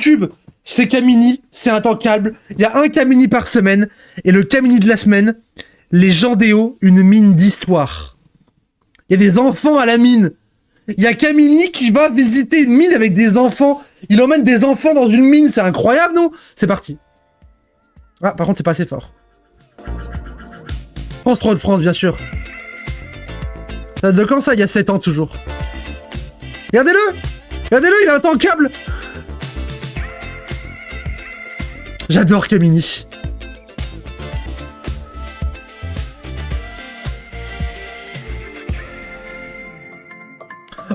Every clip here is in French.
YouTube, c'est Kamini, c'est intankable. Il y a un Kamini par semaine. Et le Kamini de la semaine, les Jandéo, une mine d'histoire. Il y a des enfants à la mine. Il y a Kamini qui va visiter une mine avec des enfants. Il emmène des enfants dans une mine, c'est incroyable, non? C'est parti. Ah, par contre, c'est pas assez fort. France 3 de France, bien sûr. Ça date de quand ça? Il y a 7 ans, toujours. Regardez-le! Regardez-le, il est intankable! J'adore Kamini.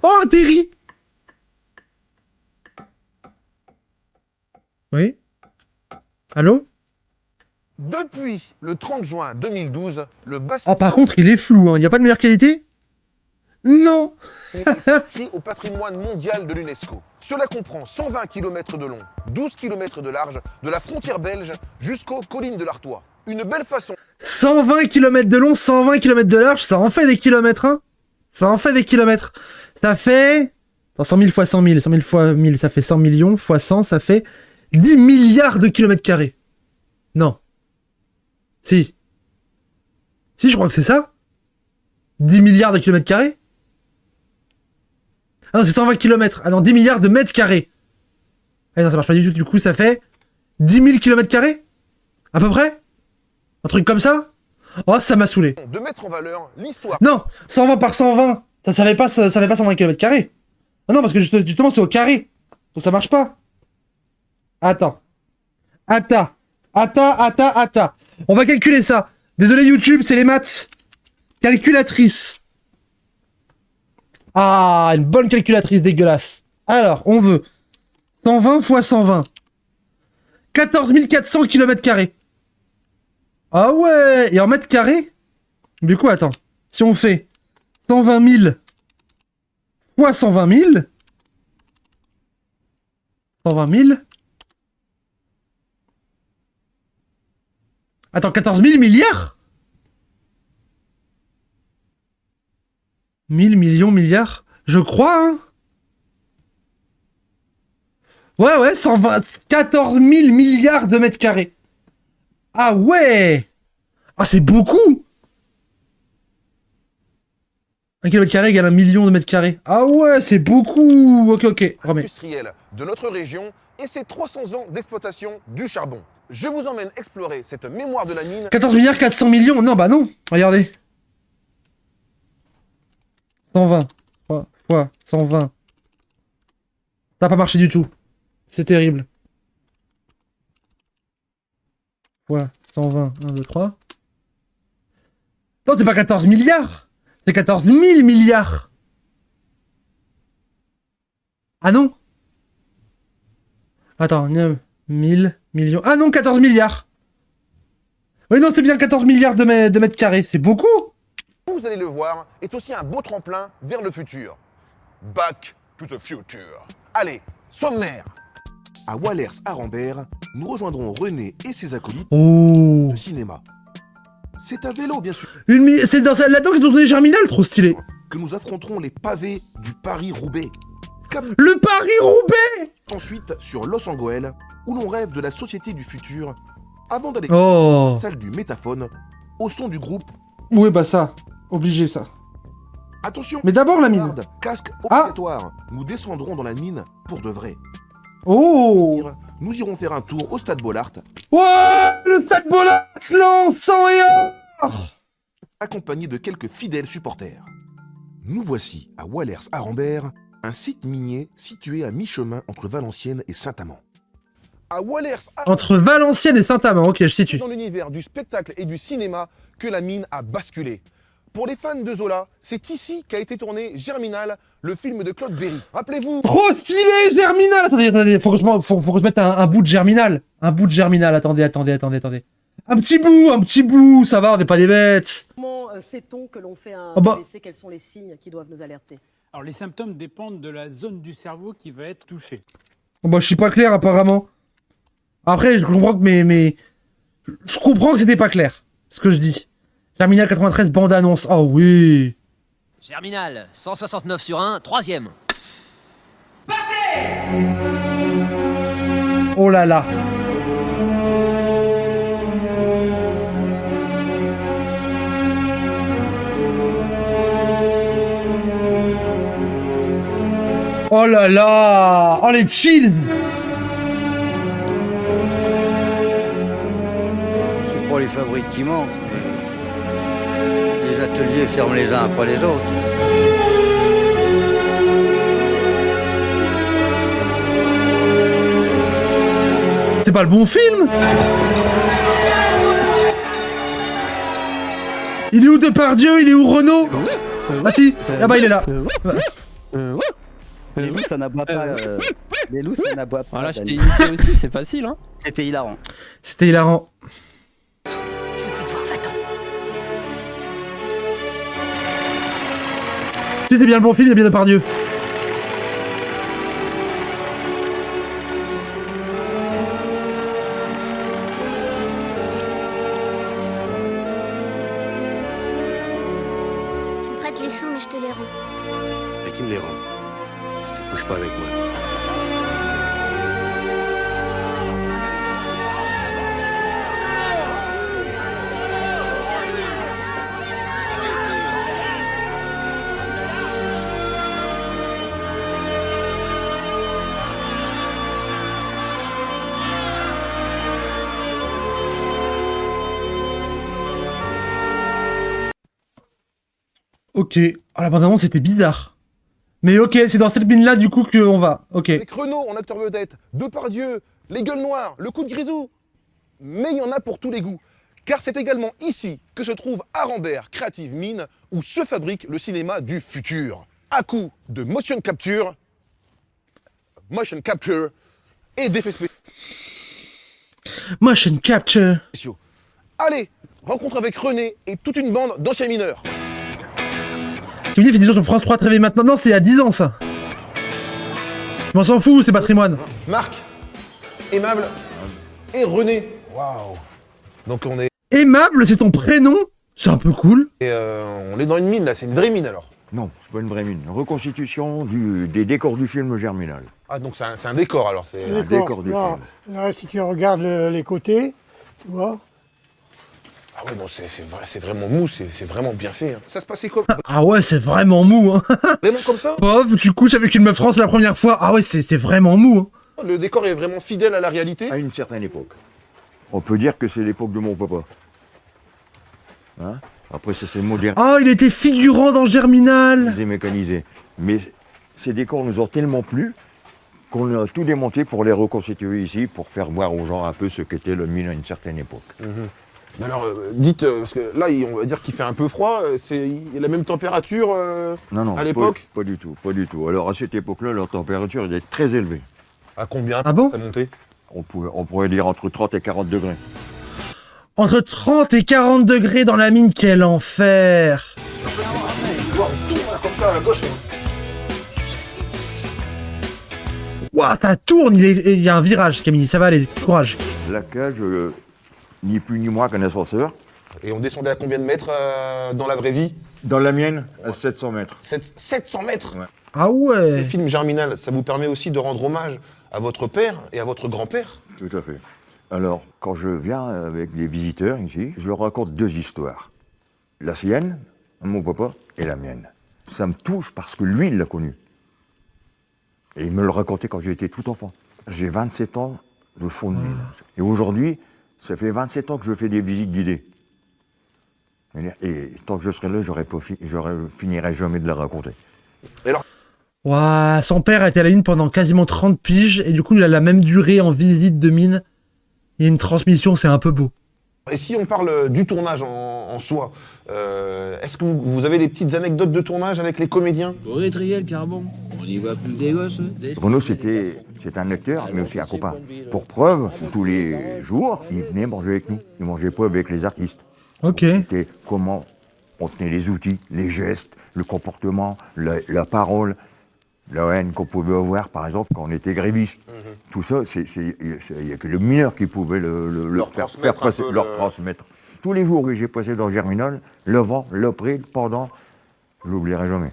Oh, Terry! Oui? Allô? Depuis le 30 juin 2012, le bassin Ah, par contre, il est flou, hein. Il n'y a pas de meilleure qualité? Non! est inscrit au patrimoine mondial de l'UNESCO. Cela comprend 120 km de long, 12 km de large, de la frontière belge jusqu'aux collines de l'Artois. Une belle façon. 120 km de long, 120 km de large, ça en fait des kilomètres, hein? Ça en fait des kilomètres. Ça fait... Attends, 100 000 fois 100 000, 100 000 fois 1000, ça fait 100 millions, fois 100, ça fait 10 milliards de kilomètres carrés. Non. Si. Si, je crois que c'est ça. 10 milliards de kilomètres carrés. Ah non, c'est 120 km. Ah non, 10 milliards de mètres carrés. Ah non, ça marche pas du tout. Du coup, ça fait 10 000 km carrés. À peu près. Un truc comme ça. Oh, ça m'a saoulé. De mettre en valeur l'histoire. Non, 120 par 120. Ça fait pas 120 km carrés. Ah non, parce que justement, c'est au carré. Donc ça marche pas. Attends. Attends. On va calculer ça. Désolé YouTube, c'est les maths. Calculatrice. Ah, une bonne calculatrice dégueulasse. Alors, on veut 120 fois 120. 14 400 km². Ah ouais. Et en mètres carrés? Du coup, attends. Si on fait 120 000 fois 120 000. 120 000. Attends, 14 000 milliards? 1000 millions, milliards? Je crois, hein? Ouais, 14 000 milliards de mètres carrés. Ah ouais! Ah, c'est beaucoup! 1 km carré égale 1 million de mètres carrés. Ah ouais, c'est beaucoup! Ok, remets. Industrielle de notre région et ses 300 ans d'exploitation du charbon. Je vous emmène explorer cette mémoire de la mine. 14 milliards 400 millions? Non, bah non. Regardez. 120 fois 120. Ça n'a pas marché du tout. C'est terrible. Fois 120. 1, 2, 3. Non, c'est pas 14 milliards. C'est 14 000 milliards. Ah non. Attends, 9 000 millions. Ah non, 14 milliards. Oui, non, c'est bien 14 milliards de mètres carrés. C'est beaucoup. Vous allez le voir, est aussi un beau tremplin vers le futur. Back to the future. Allez, sommaire. À Wallers-Arambert, nous rejoindrons René et ses acolytes Oh. de cinéma. C'est à vélo, bien sûr, C'est dans là-dedans qu'ils ont donné Germinal, trop stylé. que nous affronterons les pavés du Paris-Roubaix. Comme Le Paris-Roubaix. ensuite sur Los Angeles, où l'on rêve de la société du futur, avant d'aller Oh. dans la salle du métaphone, au son du groupe. Oui, bah ça. Obligé, ça. Attention, Mais d'abord la mine. garde, casque Ah. obligatoire. Nous descendrons dans la mine pour de vrai. Oh. Nous irons faire un tour au stade Bollaert, Ouais, le Stade Bollaert, sang et or. accompagné de quelques fidèles supporters. Nous voici à Wallers-Arambert, un site minier situé à mi-chemin entre Valenciennes et Saint-Amand. À Wallers-Arambert, Entre Valenciennes et Saint-Amand, ok, je c'est situe. dans l'univers du spectacle et du cinéma que la mine a basculé. Pour les fans de Zola, c'est ici qu'a été tourné Germinal, le film de Claude Berry. Rappelez-vous, Trop stylé, Germinal. Attendez, faut qu'on se mette un bout de Germinal. Un bout de Germinal, attendez. Un petit bout, ça va, on n'est pas des bêtes. Comment sait-on que l'on fait un Ah bah. AVC? Quels sont les signes qui doivent nous alerter? Alors les symptômes dépendent de la zone du cerveau qui va être touchée. Bah, je suis pas clair, apparemment. Après, je comprends que je comprends que c'était pas clair, ce que je dis. Germinal 93, bande-annonce. Oh oui. Germinal, 169 sur 1, troisième. Oh là là. Oh là là. Oh les chills. C'est pas les fabriques qui manquent, mais les ateliers ferment les uns après les autres. C'est pas le bon film. Il est où Depardieu? Il est où Renaud? Ah si. Ah bah il est là. Les loups, ça n'aboie pas. Les loups, ça n'aboie pas. Voilà, je t'ai Dani. imité aussi, c'est facile, hein. C'était hilarant. C'était hilarant. Si c'est bien le bon film, il y a bien Depardieu. Tu me prêtes les sous, mais je te les rends. Et qui me les rend? Si tu couches pas avec moi. Ok. Ah la bande-annonce c'était bizarre. Mais ok, c'est dans cette mine là du coup qu'on va. Ok. Avec Renaud en acteur vedette, Depardieu, les gueules noires, le coup de grisou. Mais il y en a pour tous les goûts. Car c'est également ici que se trouve Arambert Creative Mine, où se fabrique le cinéma du futur. À coup de motion capture et d'effets Motion capture. spéciaux. Allez, rencontre avec René et toute une bande d'anciens mineurs. Tu me dis, fait des jours sur France 3 très maintenant. Non, c'est à 10 ans ça. Mais on s'en fout, c'est patrimoine. Marc, Aimable et René. Waouh. Donc on est Aimable, c'est ton prénom? C'est un peu cool. on est dans une mine là, c'est une vraie mine alors. Non, c'est pas une vraie mine. Reconstitution des décors du film Germinal. Ah donc c'est un décor alors, c'est Un décor du là, film. là, si tu regardes les côtés, tu vois. Ah ouais, non, c'est vraiment mou, c'est vraiment bien fait. Hein. Ça se passait comme Ah ouais, c'est vraiment mou, hein. vraiment comme ça. Pauvre, tu couches avec une meuf France la première fois. Ah ouais, c'est vraiment mou, hein. Le décor est vraiment fidèle à la réalité. À une certaine époque. On peut dire que c'est l'époque de mon papa. Hein? Après, ça s'est modernisé Ah, il était figurant dans Germinal. mécanisé. Mais ces décors nous ont tellement plu qu'on a tout démonté pour les reconstituer ici, pour faire voir aux gens un peu ce qu'était le mine à une certaine époque. Mais alors, dites, parce que là, on va dire qu'il fait un peu froid, il y a la même température Non, à l'époque. pas du tout, pas du tout. Alors à cette époque-là, la température était très élevée. À combien Ah bon ça montait? On pourrait dire entre 30 et 40 degrés. Entre 30 et 40 degrés dans la mine, quel enfer. Wow, tout comme ça à gauche. Ouah, ça tourne, il y a un virage, Camille, ça va aller, courage. La cage, ni plus ni moins qu'un ascenseur. Et on descendait à combien de mètres dans la vraie vie? Dans la mienne, à 700 mètres. 700 mètres. Ouais. Ah Le ouais. film Germinal, ça vous permet aussi de rendre hommage à votre père et à votre grand-père? Tout à fait. Alors, quand je viens avec des visiteurs ici, je leur raconte deux histoires. La sienne, mon papa, et la mienne. Ça me touche parce que lui, il l'a connu. Et il me le racontait quand j'étais tout enfant. J'ai 27 ans de fond de mine. Et aujourd'hui, ça fait 27 ans que je fais des visites guidées. Et tant que je serai là, je finirai jamais de la raconter. Ouah, son père a été à la mine pendant quasiment 30 piges, et du coup, il a la même durée en visite de mine. Il y a une transmission, c'est un peu beau. Et si on parle du tournage en soi, est-ce que vous avez des petites anecdotes de tournage avec les comédiens? Triel, Carbon. On y voit plus des gosses. Renaud, c'est un acteur, mais aussi un copain. Pour preuve, tous les jours, il venait manger avec nous. Il mangeait pas avec les artistes. Ok. C'était comment on tenait les outils, les gestes, le comportement, la parole, la haine qu'on pouvait avoir, par exemple, quand on était gréviste. Tout ça, il n'y a que le mineur qui pouvait leur transmettre. Tous les jours que j'ai passé dans Germinal, le vent, l'après, le pendant, je l'oublierai jamais.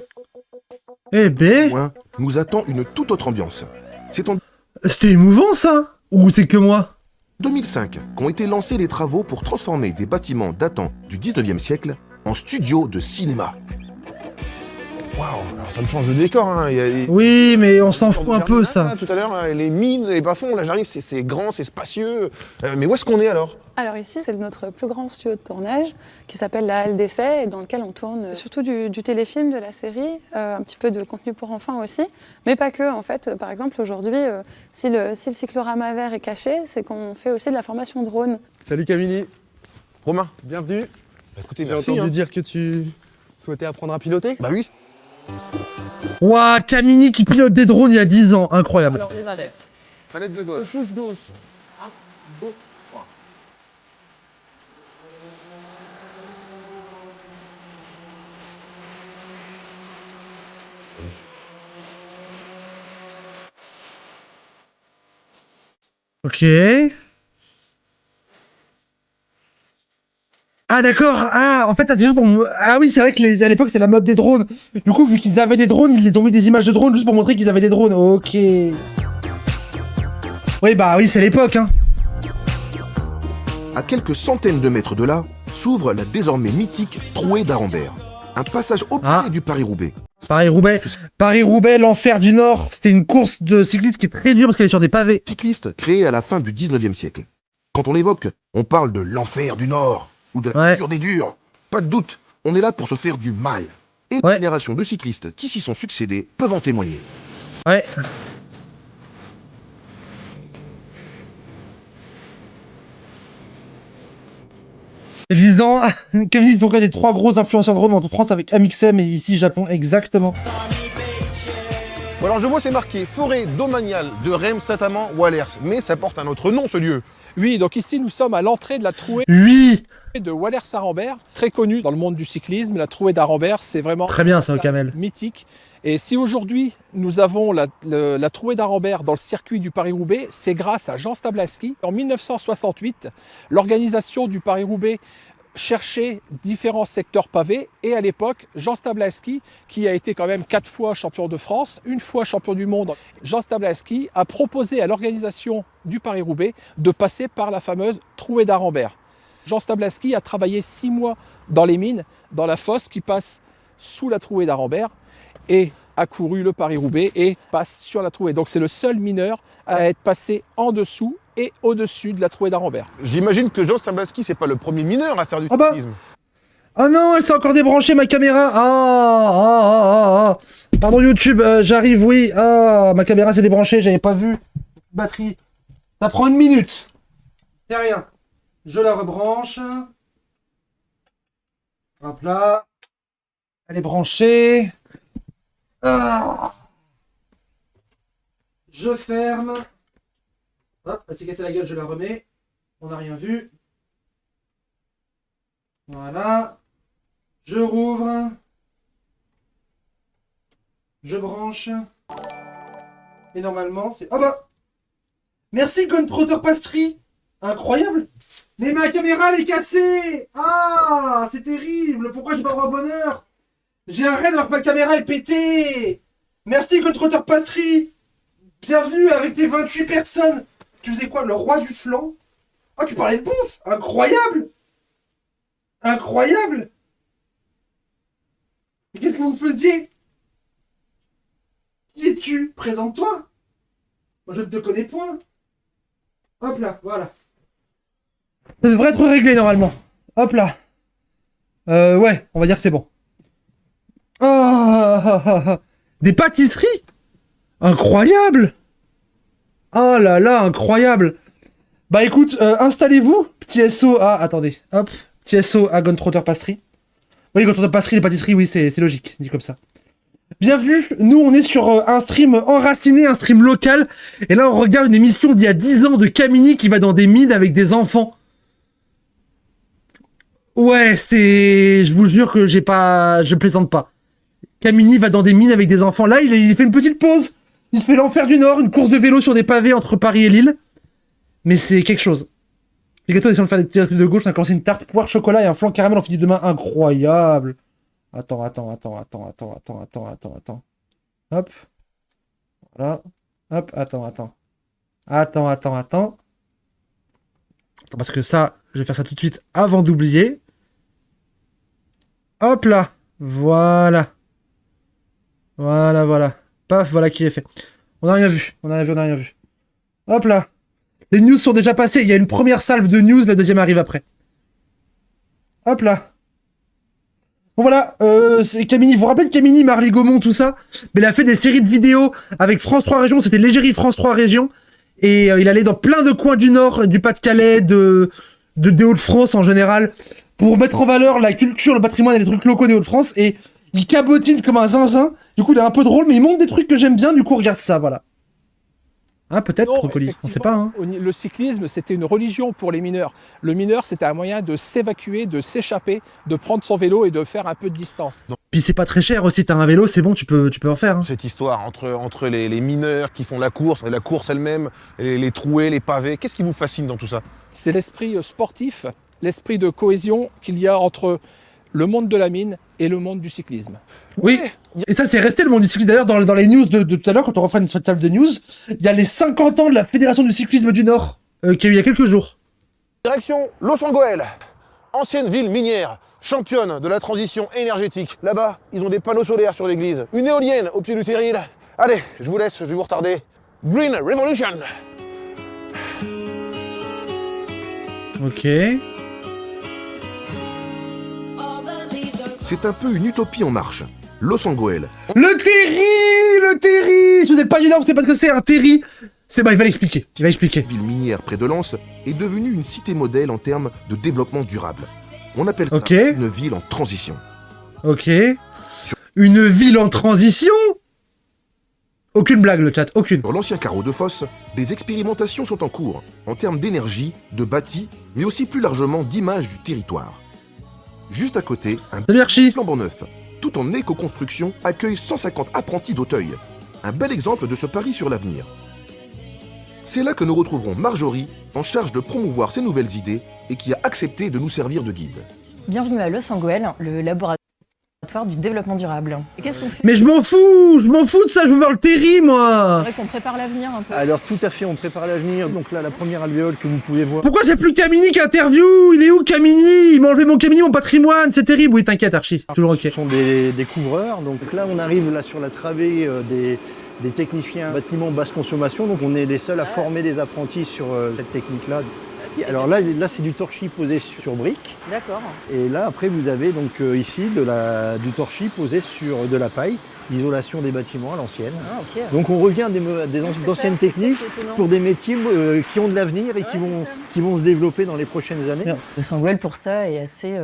Eh ben, Nous attend une toute autre ambiance. C'est en c'était émouvant ça. Ou c'est que moi? 2005, qu'ont été lancés les travaux pour transformer des bâtiments datant du 19e siècle en studios de cinéma. Waouh, alors ça me change de décor, hein. Oui, mais on s'en fout un peu, ça. Tout à l'heure, hein, les mines, les bas-fonds, là j'arrive, c'est grand, c'est spacieux. Mais où est-ce qu'on est alors? Alors ici, c'est notre plus grand studio de tournage qui s'appelle la Halle d'essai et dans lequel on tourne surtout du téléfilm, de la série, un petit peu de contenu pour enfants aussi, mais pas que. En fait, par exemple, aujourd'hui, si le cyclorama vert est caché, c'est qu'on fait aussi de la formation drone. Salut Camini. Romain. Bienvenue. Écoutez, j'ai merci, entendu hein. dire que tu souhaitais apprendre à piloter. Bah oui. Ouah, Camini qui pilote des drones il y a 10 ans, incroyable. Alors, les manettes. Manette de gauche. Pouce gauche. Ok. Ah d'accord, ah en fait c'est juste pour... Ah oui c'est vrai que à l'époque c'est la mode des drones. Du coup vu qu'ils avaient des drones, ils les ont mis des images de drones juste pour montrer qu'ils avaient des drones. Ok. Oui bah oui c'est l'époque hein. À quelques centaines de mètres de là, s'ouvre la désormais mythique Trouée d'Arambert. Un passage obligé du Paris-Roubaix. Paris-Roubaix. Paris-Roubaix, l'enfer du Nord. C'était une course de cycliste qui est très dure parce qu'elle est sur des pavés. Cycliste créé à la fin du 19e siècle. Quand on l'évoque, on parle de l'enfer du Nord ou de la dure des durs. Pas de doute, on est là pour se faire du mal. Et les générations de cyclistes qui s'y sont succédés peuvent en témoigner. Ouais. Visant, comme dit, pourquoi des 3 gros influenceurs de drone en France avec Amixem et ici Japon, exactement. Bon alors je vois c'est marqué forêt domaniale de Reims-Saint-Amand Wallers, mais ça porte un autre nom ce lieu. Oui, donc ici nous sommes à l'entrée de la trouée de Wallers-Arambert, très connue dans le monde du cyclisme. La trouée d'Arambert, c'est vraiment très bien ça au camel. Mythique. Et si aujourd'hui nous avons la trouée d'Arambert dans le circuit du Paris-Roubaix, c'est grâce à Jean Stablaski. En 1968, l'organisation du Paris-Roubaix cherchait différents secteurs pavés et à l'époque, Jean Stablaski, qui a été quand même 4 fois champion de France, 1 fois champion du monde, Jean Stablaski a proposé à l'organisation du Paris-Roubaix de passer par la fameuse trouée d'Arambert. Jean Stablaski a travaillé 6 mois dans les mines, dans la fosse qui passe sous la trouée d'Arambert et a couru le Paris-Roubaix et passe sur la trouée. Donc c'est le seul mineur à être passé en dessous et au-dessus de la trouée d'Arambert. J'imagine que Jean Stablaski, c'est pas le premier mineur à faire du cyclisme. Oh non, elle s'est encore débranchée ma caméra. Pardon YouTube, j'arrive, oui. Ah, ma caméra s'est débranchée, j'avais pas vu. Batterie. Ça prend 1 minute. C'est rien. Je la rebranche. Hop là. Elle est branchée. Ah. Je ferme. Hop, elle s'est cassée la gueule, je la remets. On n'a rien vu. Voilà. Je rouvre. Je branche. Et normalement, c'est... Ah bah! Merci, Gunpowder Pastry! Incroyable! Mais ma caméra, elle est cassée! Ah! C'est terrible! Pourquoi je m'en rends bonheur? J'ai un raid alors que ma caméra est pétée! Merci, Gunpowder Pastry! Bienvenue avec tes 28 personnes! Tu faisais quoi? Le roi du flan? Oh, tu parlais de bouffe! Incroyable! Incroyable! Mais qu'est-ce que vous faisiez? Qui es-tu? Présente-toi! Moi je ne te connais point! Hop là, voilà. Ça devrait être réglé normalement. Hop là. Ouais, on va dire que c'est bon. Oh, des pâtisseries? Incroyable! Oh là là, incroyable! Bah écoute, installez-vous. Petit SO à... Attendez, hop. Petit SO à Gunpowder Pastry. Oui, Gunpowder Pastry, les pâtisseries, oui, c'est logique, c'est dit comme ça. Bienvenue, nous on est sur un stream enraciné, un stream local. Et là on regarde une émission d'il y a 10 ans de Camini qui va dans des mines avec des enfants. Ouais, c'est... Je vous jure que j'ai pas... Je plaisante pas. Camini va dans des mines avec des enfants. Là, il fait une petite pause. Il se fait l'enfer du Nord, une course de vélo sur des pavés entre Paris et Lille. Mais c'est quelque chose. Les gâteaux, essayons de faire des petits trucs de gauche. On a commencé une tarte poire chocolat et un flan caramel en finit demain. Incroyable. Attends. Hop. Voilà. Hop, attends. Attends. Parce que ça, je vais faire ça tout de suite avant d'oublier. Hop là. Voilà. Paf, voilà qui est fait. On n'a rien vu. Hop là. Les news sont déjà passées. Il y a une première salve de news, la deuxième arrive après. Hop là. Bon voilà, c'est Camini. Vous vous rappelez de Camini, Marly Gaumont, tout ça? Mais il a fait des séries de vidéos avec France 3 Régions. C'était l'égérie France 3 Régions. Et il allait dans plein de coins du Nord, du Pas-de-Calais, des Hauts-de-France en général, pour mettre en valeur la culture, le patrimoine et les trucs locaux des Hauts-de-France. Et il cabotine comme un zinzin. Du coup, il est un peu drôle, mais il montre des trucs que j'aime bien. Du coup, regarde ça, voilà. Hein, peut-être, Brocoli, on sait pas. Hein. Le cyclisme, c'était une religion pour les mineurs. Le mineur, c'était un moyen de s'évacuer, de s'échapper, de prendre son vélo et de faire un peu de distance. Puis c'est pas très cher aussi, t'as un vélo, c'est bon, tu peux en faire. Hein. Cette histoire entre les mineurs qui font la course elle-même, les trouées, les pavés, qu'est-ce qui vous fascine dans tout ça? C'est l'esprit sportif, l'esprit de cohésion qu'il y a entre le monde de la mine et le monde du cyclisme. Oui, et ça c'est resté le monde du cyclisme. D'ailleurs, dans les news de tout à l'heure, quand on refera une salve de news, il y a les 50 ans de la Fédération du cyclisme du Nord, qui a eu il y a quelques jours. Direction Los Angeles, ancienne ville minière, championne de la transition énergétique. Là-bas, ils ont des panneaux solaires sur l'église, une éolienne au pied du terril. Allez, je vous laisse, je vais vous retarder. Green Revolution. Ok. C'est un peu une utopie en marche. Los Angeles. Le Terry. Si vous n'êtes pas du Nord, vous savez pas ce que c'est un Terry. C'est il va l'expliquer. Ville minière près de Lens est devenue une cité modèle en termes de développement durable. On appelle ça une ville en transition. Ok. Une ville en transition? Aucune blague, le chat, aucune. Dans l'ancien carreau de fosse, des expérimentations sont en cours, en termes d'énergie, de bâti, mais aussi plus largement d'image du territoire. Juste à côté, un flambant neuf, tout en éco-construction, accueille 150 apprentis d'Auteuil. Un bel exemple de ce pari sur l'avenir. C'est là que nous retrouverons Marjorie, en charge de promouvoir ces nouvelles idées et qui a accepté de nous servir de guide. Bienvenue à Los Angeles, le laboratoire du développement durable. Et qu'est-ce qu'on fait? Mais je m'en fous de ça, je veux voir le Terry, moi. C'est vrai qu'on prépare l'avenir un peu. Alors tout à fait, on prépare l'avenir. Donc là, la première alvéole que vous pouvez voir. Pourquoi c'est plus Camini qui interview? Il est où Camini? Il m'a enlevé mon Camini, mon patrimoine, c'est terrible. Oui, t'inquiète, Archie, toujours ok. Ce sont des couvreurs. Donc là, on arrive là sur la travée des techniciens bâtiments basse consommation. Donc on est les seuls à former des apprentis sur cette technique-là. Alors là c'est du torchis posé sur briques. D'accord. Et là, après, vous avez donc ici du torchis posé sur de la paille, l'isolation des bâtiments à l'ancienne. Ah, okay. Donc on revient d'anciennes techniques pour des métiers qui ont de l'avenir et qui vont se développer dans les prochaines années. Los Angeles, pour ça, est assez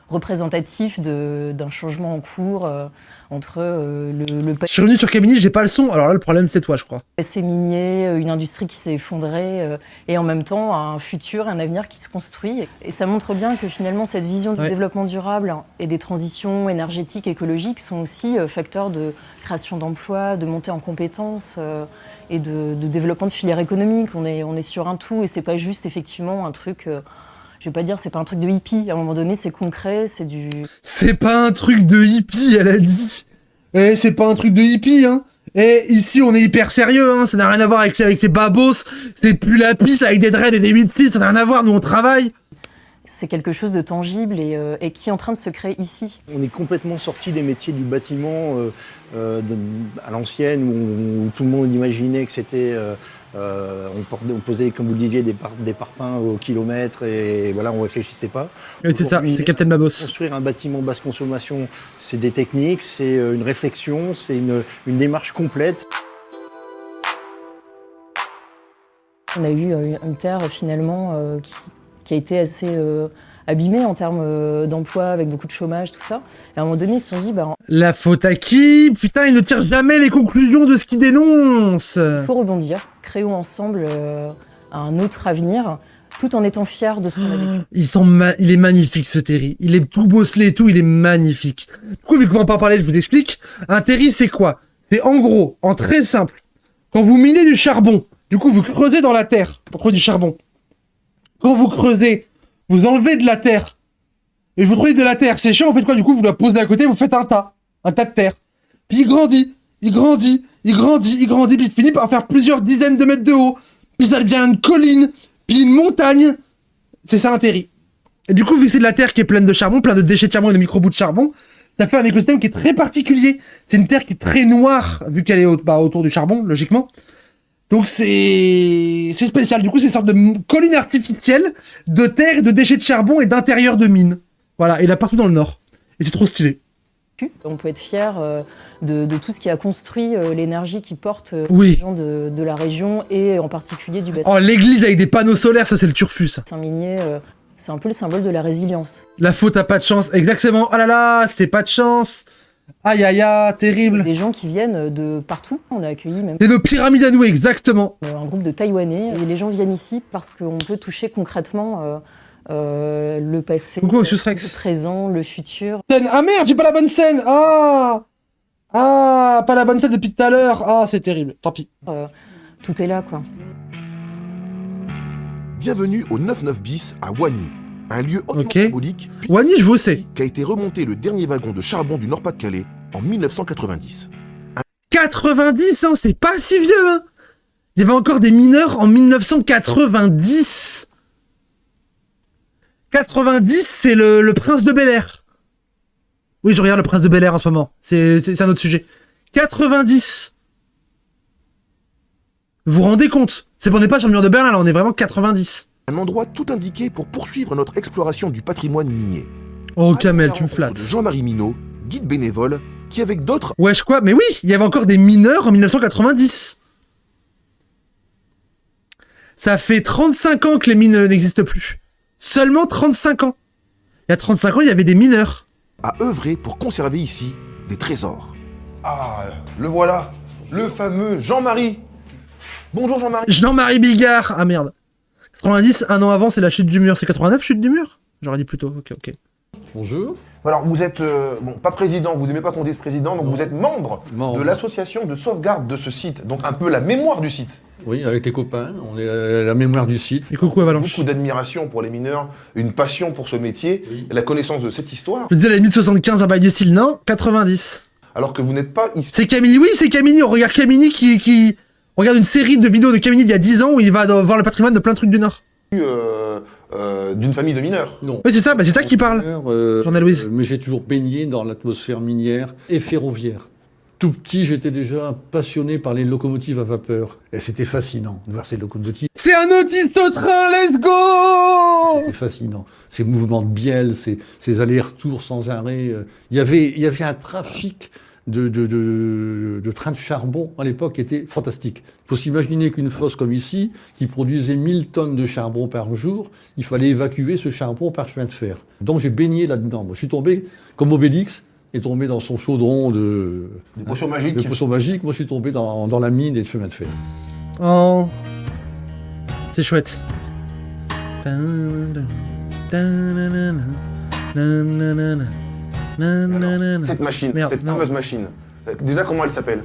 représentatif d'un changement en cours entre le... Je suis revenu sur Camini, j'ai pas le son, alors là le problème c'est toi je crois. C'est minier, une industrie qui s'est effondrée et en même temps un futur, un avenir qui se construit. Et ça montre bien que finalement cette vision du développement durable et des transitions énergétiques, écologiques sont aussi facteurs de création d'emplois, de montée en compétences et de développement de filières économiques. On est sur un tout et c'est pas juste effectivement un truc... je vais pas dire, c'est pas un truc de hippie. À un moment donné, c'est concret, c'est du... C'est pas un truc de hippie, elle a dit. Eh, c'est pas un truc de hippie, hein. Eh, ici, on est hyper sérieux, hein. Ça n'a rien à voir avec ces babos. C'est plus la pisse avec des dreads et des 8-6, ça n'a rien à voir. Nous, on travaille. C'est quelque chose de tangible et qui est en train de se créer ici. On est complètement sorti des métiers du bâtiment à l'ancienne, où tout le monde imaginait que c'était... on posait, comme vous le disiez, des parpaings au kilomètre et voilà, on réfléchissait pas. C'est ça, c'est Captain Babos. Construire un bâtiment basse consommation, c'est des techniques, c'est une réflexion, c'est une démarche complète. On a eu une terre finalement qui a été assez abîmée en termes d'emploi, avec beaucoup de chômage, tout ça. Et à un moment donné, ils se sont dit... La faute à qui? Putain, il ne tire jamais les conclusions de ce qu'il dénonce. Il faut rebondir, créons ensemble un autre avenir, tout en étant fiers de ce qu'on a vécu. Il est magnifique ce Terry. Il est tout bosselé et tout, il est magnifique. Du coup, vu qu'on va pas en parler, je vous explique. Un Terry, c'est quoi? C'est en gros, en très simple, quand vous minez du charbon, du coup, vous creusez dans la terre pour trouver du charbon. Quand vous creusez, vous enlevez de la terre. Et vous trouvez de la terre séchée, en fait quoi? Du coup, vous la posez à côté, vous faites un tas de terre. Puis il grandit, puis il finit par faire plusieurs dizaines de mètres de haut. puis ça devient une colline, puis une montagne. C'est ça un terri. Et du coup, vu que c'est de la terre qui est pleine de charbon, plein de déchets de charbon et de micro-bouts de charbon, ça fait un écosystème qui est très particulier. C'est une terre qui est très noire, vu qu'elle est autour du charbon, logiquement. Donc c'est spécial. Du coup, c'est une sorte de colline artificielle de terre et de déchets de charbon et d'intérieur de mines. Voilà, et là partout dans le nord. Et c'est trop stylé. On peut être fier de tout ce qui a construit l'énergie qui porte Oui. les gens de la région et en particulier du bâtiment. Oh, l'église avec des panneaux solaires, ça c'est le turfu, ça. Saint-Minier, c'est un peu le symbole de la résilience. La faute à pas de chance, exactement. Oh là là, c'est pas de chance. Aïe aïe aïe, terrible. Des gens qui viennent de partout. On a accueilli même C'est nos pyramides à nous, exactement. un groupe de Taïwanais. Et les gens viennent ici parce qu'on peut toucher concrètement le passé, Coucou, Oxus Rex. le présent, le futur. Ah merde, j'ai pas la bonne scène. Ah, pas la bonne scène depuis tout à l'heure. Ah, c'est terrible, tant pis. Tout est là, quoi. Bienvenue au 99 bis à Wany, un lieu hautement symbolique Wany, je vous sais. qui a été remonté le dernier wagon de charbon du Nord-Pas-de-Calais en 1990. 90, hein, c'est pas si vieux, hein. Il y avait encore des mineurs en 1990. 90, c'est le prince de Bel-Air. Oui, je regarde le prince de Bel-Air en ce moment. C'est un autre sujet. 90. Vous vous rendez compte? On n'est pas sur le mur de Berlin, là, on est vraiment 90. Un endroit tout indiqué pour poursuivre notre exploration du patrimoine minier. Oh, Kamel, tu me flattes. Jean-Marie Minot, guide bénévole, qui avec d'autres... Wesh quoi? Mais oui, il y avait encore des mineurs en 1990. Ça fait 35 ans que les mines n'existent plus. Seulement 35 ans. Il y a 35 ans, il y avait des mineurs. A œuvré pour conserver ici des trésors. Ah, le voilà, le fameux Jean-Marie. Bonjour Jean-Marie. Jean-Marie Bigard. Ah merde. 90, un an avant, c'est la chute du mur. C'est 89, chute du mur? J'aurais dit plutôt. Ok. Bonjour. Alors vous êtes, pas président, vous aimez pas qu'on dise président, donc vous êtes membre de l'association de sauvegarde de ce site, donc un peu la mémoire du site. Oui, avec les copains, on est la mémoire du site. Et coucou Avalanche. Beaucoup d'admiration pour les mineurs, une passion pour ce métier, la connaissance de cette histoire. Je disais à la limite 75, un bail du style, non? 90. Alors que vous n'êtes pas ici. C'est Camini, oui, c'est Camini. On regarde Camini qui... On regarde une série de vidéos de Camini d'il y a 10 ans où il va voir le patrimoine de plein de trucs du Nord. D'une famille de mineurs. Non. Oui, c'est ça, c'est ça qui parle. Jean-Louis Louise. Mais j'ai toujours baigné dans l'atmosphère minière et ferroviaire. Tout petit, j'étais déjà passionné par les locomotives à vapeur. Et c'était fascinant de voir ces locomotives. C'est un autiste au train, let's go! C'était fascinant. Ces mouvements de bielle, ces allers-retours sans arrêt. Il y avait un trafic de trains de charbon à l'époque qui était fantastique. Il faut s'imaginer qu'une fosse comme ici, qui produisait 1000 tonnes de charbon par jour, il fallait évacuer ce charbon par chemin de fer. Donc j'ai baigné là-dedans. Moi, je suis tombé, comme Obélix, est tombé dans son chaudron de potions magiques. De potions magiques. Moi, je suis tombé dans la mine et le chemin de fer. Oh, c'est chouette. Cette machine, cette fameuse machine, déjà comment elle s'appelle?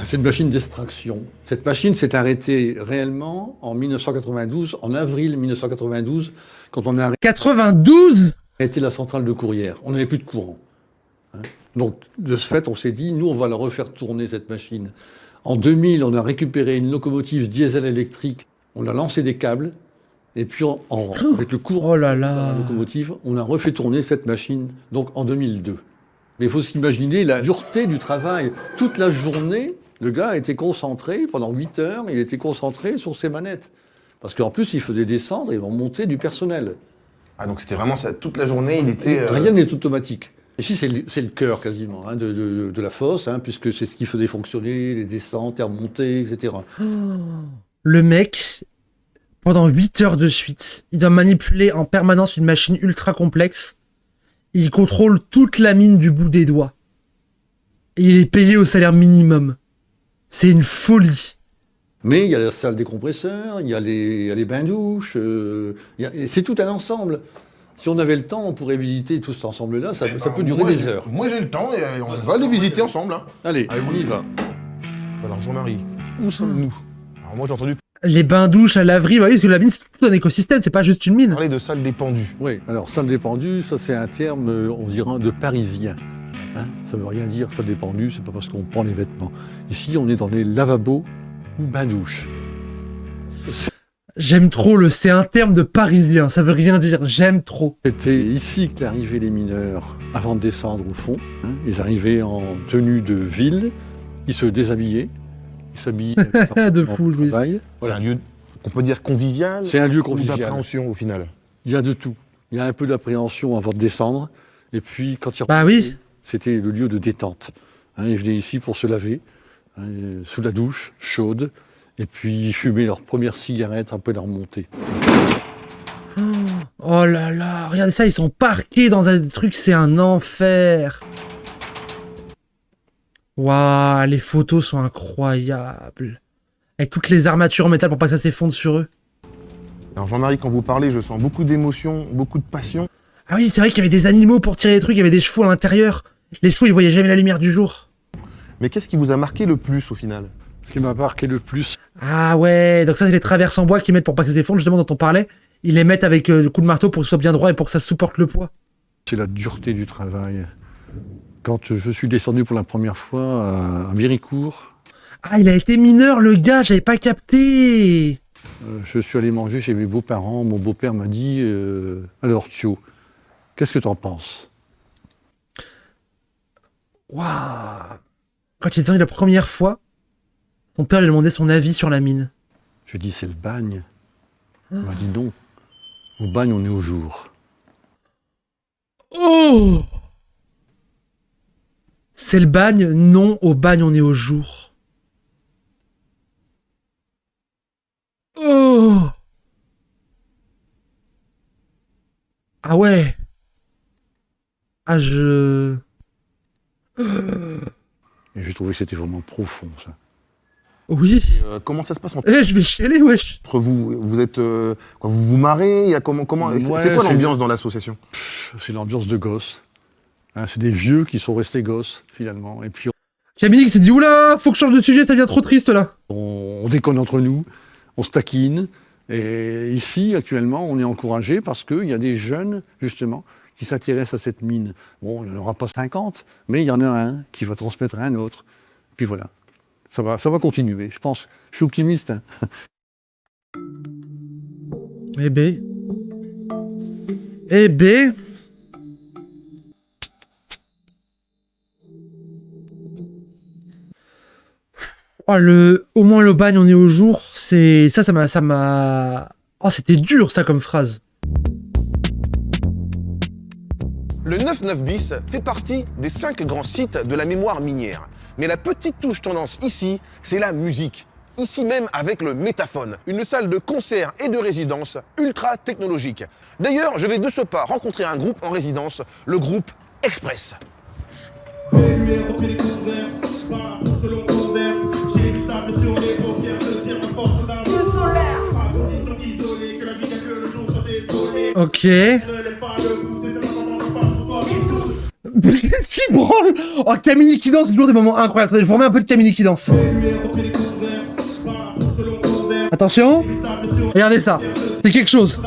C'est une machine d'extraction. Cette machine s'est arrêtée réellement en 1992, en avril 1992, quand on a 92 arrêté la centrale de Courrières. On n'avait plus de courant. Donc, de ce fait, on s'est dit, nous, on va la refaire tourner, cette machine. En 2000, on a récupéré une locomotive diesel électrique, on a lancé des câbles, et puis avec le courant de la locomotive, on a refait tourner cette machine, donc en 2002. Mais il faut s'imaginer la dureté du travail. Toute la journée, le gars était concentré, pendant 8 heures, il était concentré sur ses manettes. Parce qu'en plus, il faisait descendre et monter du personnel. Ah, donc c'était vraiment ça, toute la journée, il était... Rien n'est automatique. Ici, c'est le cœur quasiment de la fosse, puisque c'est ce qui faisait fonctionner les descentes, les remontées, etc. Le mec, pendant 8 heures de suite, il doit manipuler en permanence une machine ultra complexe. Il contrôle toute la mine du bout des doigts. Et il est payé au salaire minimum. C'est une folie. Mais il y a la salle des compresseurs, il y a les bains-douches, c'est tout un ensemble. Si on avait le temps, on pourrait visiter tout cet ensemble-là, ça peut durer des heures. Moi j'ai le temps et on va le visiter ensemble. Allez, on y va. Alors Jean-Marie, où sommes-nous? Alors moi j'ai entendu Les bains-douches, la laverie, bah oui, parce que la mine c'est tout un écosystème, c'est pas juste une mine. parler de salle des pendus. Oui, alors salle des pendus, ça c'est un terme, on dirait, de parisien. Ça veut rien dire, salle des pendus, c'est pas parce qu'on prend les vêtements. Ici, on est dans les lavabos ou bains-douches. J'aime trop le c'est un terme de parisien, ça veut rien dire, j'aime trop. C'était ici qu'arrivaient les mineurs avant de descendre au fond. Ils arrivaient en tenue de ville, ils se déshabillaient, ils s'habillaient de fou, Louis. C'est un lieu qu'on peut dire convivial. C'est un lieu ou convivial. d'appréhension au final. Il y a de tout. Il y a un peu d'appréhension avant de descendre, et puis quand ils Bah oui. c'était le lieu de détente. Ils venaient ici pour se laver, sous la douche, chaude, et puis ils fumaient leur première cigarette après leur montée. Oh là là, regardez ça, ils sont parqués dans un truc, c'est un enfer. Waouh, les photos sont incroyables. Avec toutes les armatures en métal pour pas que ça s'effondre sur eux. Alors Jean-Marie, quand vous parlez, je sens beaucoup d'émotion, beaucoup de passion. Ah oui, c'est vrai qu'il y avait des animaux pour tirer les trucs, il y avait des chevaux à l'intérieur. Les chevaux, ils voyaient jamais la lumière du jour. Mais qu'est-ce qui vous a marqué le plus au final? Ce qui m'a marqué le plus... Ah ouais, donc ça c'est les traverses en bois qu'ils mettent pour pas que ça s'effondre, justement dont on parlait. Ils les mettent avec le coup de marteau pour que ce soit bien droit et pour que ça supporte le poids. C'est la dureté du travail. Quand je suis descendu pour la première fois à Méricourt... Ah, il a été mineur le gars, j'avais pas capté. Je suis allé manger chez mes beaux-parents. Mon beau-père m'a dit alors Thio, qu'est-ce que t'en penses? Waouh. Quand il est descendu la première fois, son père lui a demandé son avis sur la mine. Je dis c'est le bagne. Il m'a dit non. Au bagne on est au jour. Oh. C'est le bagne, non, au bagne on est au jour. Oh. Ah ouais. Ah je... Et j'ai trouvé que c'était vraiment profond, ça. Oui. Comment ça se passe je vais chialer, wesh. Entre vous, vous êtes... quoi, vous vous marrez, il y a comment c'est quoi l'ambiance dans l'association? C'est l'ambiance de gosses. C'est des vieux qui sont restés gosses, finalement. Et puis Camille qui s'est dit, oula, faut que je change de sujet, ça devient trop triste, là. on déconne entre nous, on se taquine. Et ici, actuellement, on est encouragé parce qu'il y a des jeunes, justement, qui s'intéressent à cette mine. Bon, il n'y en aura pas 50, mais il y en a un qui va transmettre à un autre. Puis voilà, ça va continuer, je pense. Je suis optimiste. Eh ben... Eh ben... Oh, au moins le bagne, on est au jour, c'est... Ça m'a... Oh, c'était dur, ça, comme phrase. Le 99 bis fait partie des 5 grands sites de la mémoire minière. Mais la petite touche tendance ici, c'est la musique. Ici même avec le Métaphone, une salle de concert et de résidence ultra technologique. D'ailleurs, je vais de ce pas rencontrer un groupe en résidence, le groupe Express. Ok. Qui branle? Oh, Camille qui danse, c'est toujours des moments incroyables. Attendez, je vous remets un peu de Camille qui danse. Attention. Regardez ça. C'est quelque chose.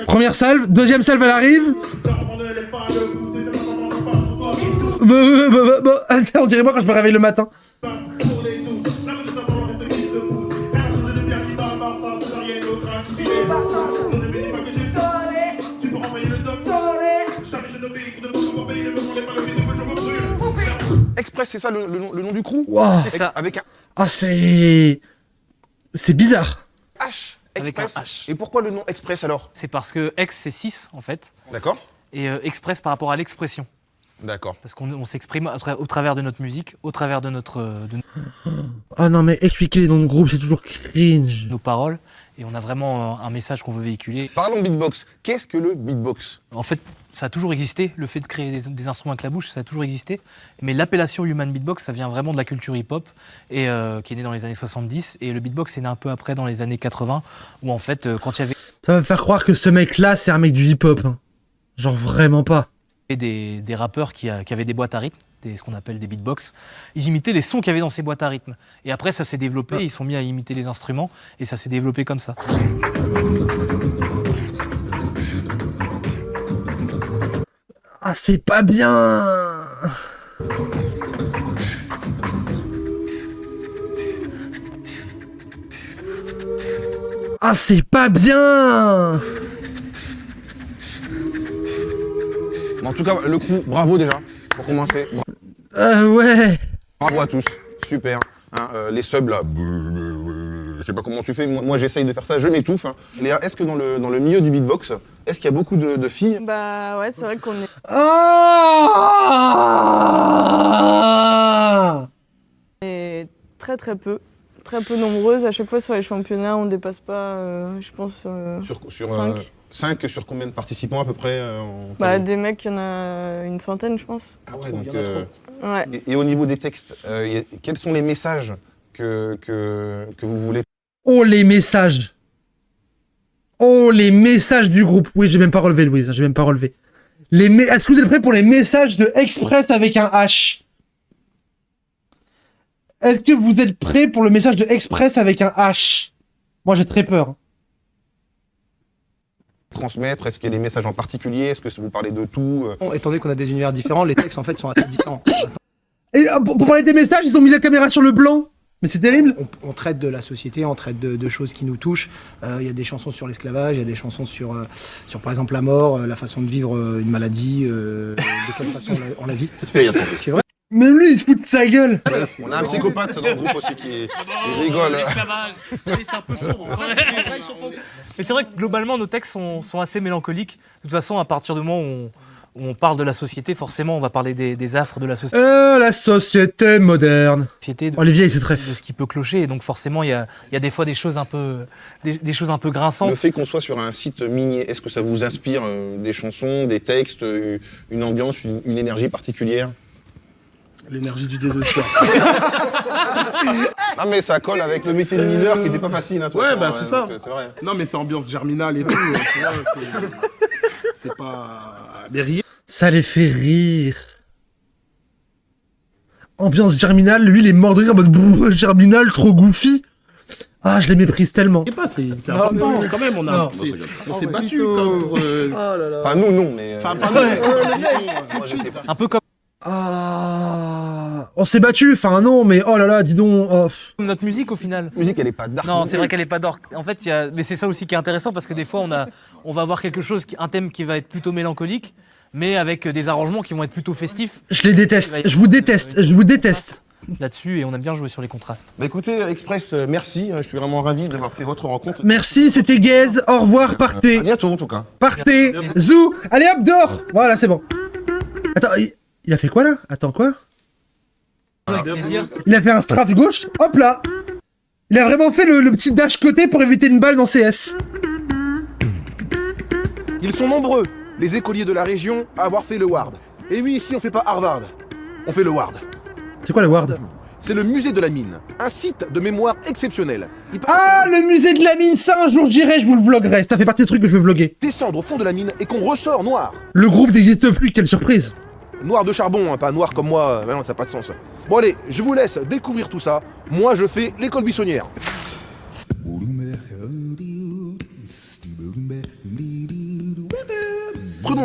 Première salve, deuxième salve, elle arrive. On dirait moi quand je me réveille le matin. Express, c'est ça le nom du crew? Wow. C'est ça. Avec un Ah, c'est bizarre. H. Avec un Express. Et pourquoi le nom Express alors? C'est parce que X c'est 6 en fait. D'accord. Et Express par rapport à l'expression. D'accord. Parce qu'on s'exprime au travers de notre musique, au travers de notre... Ah non, mais expliquer les noms de groupe, c'est toujours cringe. Nos paroles. Et on a vraiment un message qu'on veut véhiculer. Parlons beatbox. Qu'est-ce que le beatbox? En fait, ça a toujours existé. Le fait de créer des instruments avec la bouche, ça a toujours existé. Mais l'appellation Human Beatbox, ça vient vraiment de la culture hip-hop, et qui est née dans les années 70. Et le beatbox est né un peu après, dans les années 80, où en fait, quand il y avait... Ça va me faire croire que ce mec-là, c'est un mec du hip-hop. Hein. Genre vraiment pas. Des rappeurs qui avaient des boîtes à rythme, ce qu'on appelle des beatbox, ils imitaient les sons qu'il y avait dans ces boîtes à rythme. Et après, ça s'est développé, ils sont mis à imiter les instruments, et ça s'est développé comme ça. Ah, c'est pas bien. Ah, c'est pas bien. En tout cas, le coup, bravo déjà, pour commencer. Ouais. Bravo à tous, super. Hein, les subs là, je sais pas comment tu fais, moi j'essaye de faire ça, je m'étouffe. Hein. Léa, est-ce que dans le milieu du beatbox, est-ce qu'il y a beaucoup de filles? Bah ouais, c'est vrai qu'on est... Et très peu nombreuses. À chaque fois sur les championnats, on dépasse pas, je pense, 5. 5 sur combien de participants à peu près Bah des mecs, il y en a une centaine, je pense. Ah ouais, donc, ouais. Et au niveau des textes, quels sont les messages que vous voulez? Oh, les messages. Oh, les messages du groupe. Oui, j'ai même pas relevé, Louise, j'ai même pas relevé. Est-ce que vous êtes prêts pour les messages de Express avec un H? Est-ce que vous êtes prêts pour le message de Express avec un H? Moi, j'ai très peur. Transmettre, est-ce qu'il y a des messages en particulier? Est-ce que vous parlez de tout? Étant donné qu'on a des univers différents, les textes en fait sont assez différents. Et pour parler des messages, ils ont mis la caméra sur le blanc. Mais c'est terrible. On traite de la société, on traite de choses qui nous touchent. Il y a des chansons sur l'esclavage, il y a des chansons sur par exemple la mort, la façon de vivre une maladie, de quelle façon on la vit. Ça te fait rire, Ce qui est vrai. Mais lui, il se fout de sa gueule. On a un psychopathe dans le groupe aussi qui rigole. L'esclavage. Oui, c'est un peu sombre. Mais c'est vrai que globalement, nos textes sont assez mélancoliques. De toute façon, à partir du moment où on parle de la société, forcément, on va parler des affres de la société. La société moderne. Olivier, il sait très. De ce qui peut clocher. Et donc, forcément, il y a des fois des choses un peu, des choses un peu grinçantes. Le fait qu'on soit sur un site minier, est-ce que ça vous inspire des chansons, des textes, une ambiance, une énergie particulière? L'énergie du désespoir. Non mais ça colle avec le métier de mineur qui n'était pas facile. Hein, ouais, bah c'est ça. C'est vrai. Non mais c'est ambiance germinale et tout. C'est pas... Mais rien. Ça les fait rire. Ambiance germinale, lui il est mort de rire en mode brrr, germinal, trop goofy. Ah, je les méprise tellement. Je sais pas, c'est important quand même. On s'est battu pour... Enfin nous non, mais... Enfin pas nous. Un peu comme... Ah, on s'est battu, enfin non, mais oh là là, dis donc. Oh. Notre musique au final. La musique elle est pas dark. Non, c'est vrai qu'elle est pas dark. En fait, mais c'est ça aussi qui est intéressant parce que des fois on va avoir quelque chose, un thème qui va être plutôt mélancolique, mais avec des arrangements qui vont être plutôt festifs. Je les déteste, je vous déteste. Là-dessus et on aime bien jouer sur les contrastes. Bah écoutez, Express, merci, je suis vraiment ravi d'avoir fait votre rencontre. Merci, c'était Gaze, au revoir, partez. À bientôt en tout cas. Partez, zou, allez hop, dehors. Voilà, c'est bon. Attends, il a fait quoi là? Attends, quoi? Il a fait un strafe gauche, hop là. Il a vraiment fait le petit dash côté pour éviter une balle dans CS. Ils sont nombreux, les écoliers de la région, à avoir fait le Ward. Et oui, ici on fait pas Harvard, on fait le Ward. C'est quoi le Ward? C'est le musée de la mine, un site de mémoire exceptionnel. Ah, le musée de la mine, ça un jour j'irai, je vous le vloggerai. Ça fait partie des trucs que je veux vlogger. Descendre au fond de la mine et qu'on ressort noir. Le groupe n'existe plus, quelle surprise. Noir de charbon, hein, pas noir comme moi, non, ça n'a pas de sens. Bon allez, je vous laisse découvrir tout ça. Moi je fais l'école buissonnière.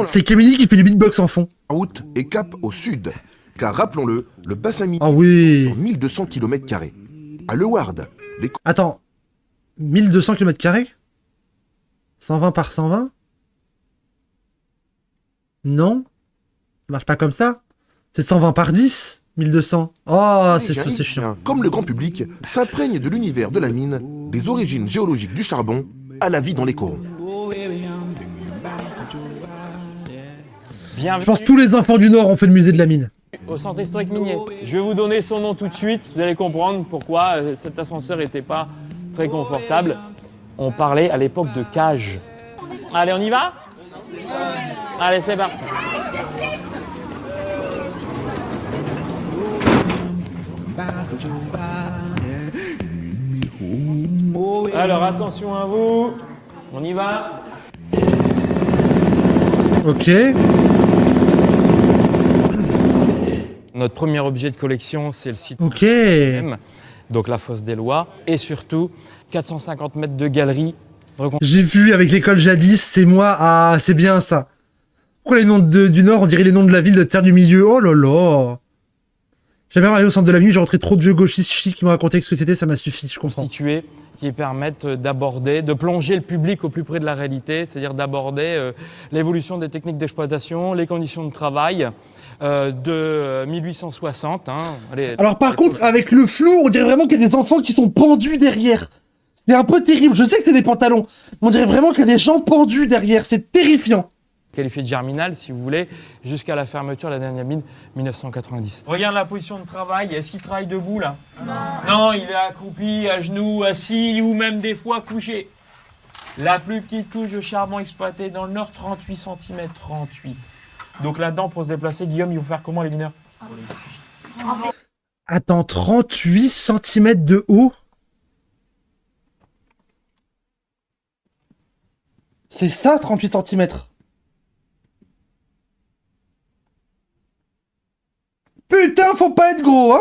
C'est Kémini qui fait du beatbox en fond. Route et cap au sud. Car rappelons-le, le bassin minier ah oui. sur 1200 km². À Le Ward, les... Attends, 1200 km²? 120 par 120? Non? Ça marche pas comme ça? C'est 120 par 10? 1200? Oh, c'est chiant. Comme le grand public s'imprègne de l'univers de la mine, des origines géologiques du charbon à la vie dans les corons. Je pense que tous les enfants du Nord ont fait le musée de la mine. Au centre historique minier. Je vais vous donner son nom tout de suite, vous allez comprendre pourquoi cet ascenseur n'était pas très confortable. On parlait à l'époque de cage. Allez, on y va? Allez, c'est parti. Alors, attention à vous. On y va. Ok. Notre premier objet de collection, c'est le site. Ok. Donc la fosse des Lois. Et surtout, 450 mètres de galerie. J'ai vu avec l'école jadis, c'est moi. Ah, c'est bien ça. Pourquoi les noms du Nord, on dirait les noms de la ville de Terre du Milieu? Oh là là. J'avais allé au centre de la nuit, j'ai rentré trop de vieux gauchistes chics qui me racontaient ce que c'était, ça m'a suffi, je comprends. Constitués qui permettent d'aborder, de plonger le public au plus près de la réalité, c'est-à-dire d'aborder l'évolution des techniques d'exploitation, les conditions de travail de 1860. Alors par contre, avec le flou, on dirait vraiment qu'il y a des enfants qui sont pendus derrière. C'est un peu terrible, je sais que c'est des pantalons, mais on dirait vraiment qu'il y a des gens pendus derrière, c'est terrifiant. Qualifié de germinal, si vous voulez, jusqu'à la fermeture de la dernière mine, 1990. Regarde la position de travail. Est-ce qu'il travaille debout, là? Non, il est accroupi, à genoux, assis ou même des fois couché. La plus petite couche de charbon exploitée dans le Nord, 38 cm, 38. Donc là-dedans, pour se déplacer, Guillaume, il faut faire comment, les mineurs? Attends, 38 cm de haut? C'est ça, 38 cm? Putain, faut pas être gros, hein?